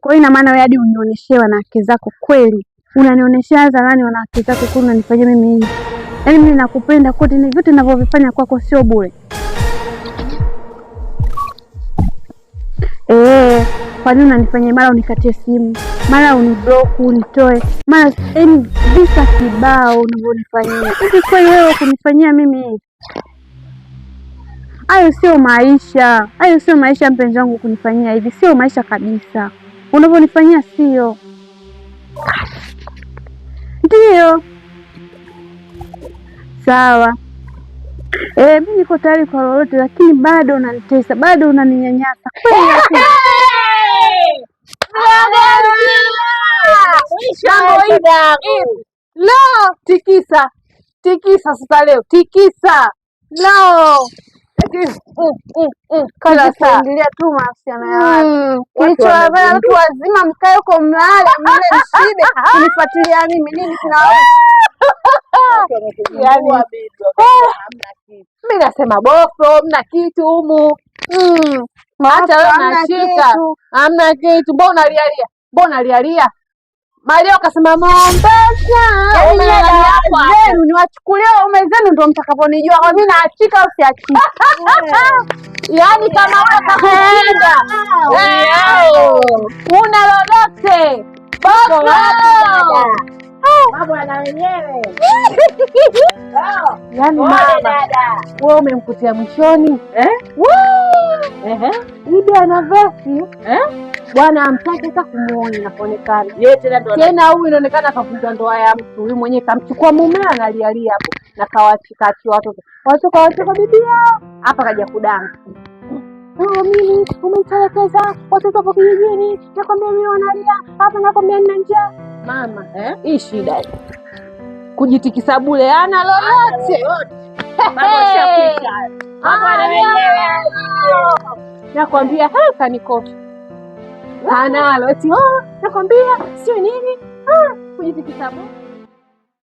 Kwa hiyo ina maana wewe hadi unionyeshe wanawake zako kweli. Unanionyesha hadharani wanawake zako kweli unanifanyia mimi hivi. Yaani mimi nakupenda kote, ni vyote ninavyovifanya kwako sio bure. Kwa nini unanifanyia mara unikatie simu, mara uniblock, unitoe, mara yaani visa kibao unavyonifanyia. Hivi kweli wewe kunifanyia mimi hivi? Hayo sio maisha. Hayo sio maisha mpenzi wangu, kunifanyia hivi. Sio maisha kabisa. Unavyonifanyia sio. Ndio. Sawa. Mimi niko tayari kwa lolote, lakini bado unanitesa, bado unaninyanyasa. Lo, tikisa. Tikisa sasa leo. Tikisa. Lo. Kala kuingilia tu mahusiano ya watu. Kilichowafanya watu wazima mkae huko mlale, mle mshibe, kunifuatilia mimi nini kinawahusu? Yaani mimi nasema bofo, mna kitu humu. Hata wewe unashika. Hamna kitu. Mbona unalialia? Mbona unalialia? Mario kasema Mombasa. Zenu niwachukulie ume zenu ndio mtakaponijua kwa mimi naachika au siachiki. Yaani kama wewe kakushinda. Una lolote. Bofo. Mambo na wenyewe. Yaani mama, wewe umemkutia mwishoni. Bibi ana vesi. Bwana amtaki hata kumuona inaonekana. Yeye tena huyu inaonekana kavunja ndoa ya mtu. Huyu mwenyewe kamchukua mume analialia hapo na kawachika watoto. Watoto bibi yao. Hapa kaja kudanga. Mimi umenitelekeza watoto hapo kijijini. Nakwambia mimi wanalia. Hapa nakwambia nina njaa. Mama, hii shida hii. Kujitikisa bure ana lolote. Mambo shapita. Hapa na wenyewe. Nakwambia kanikosha. Analo eti nakwambia sio nini? Kujitikisa bure.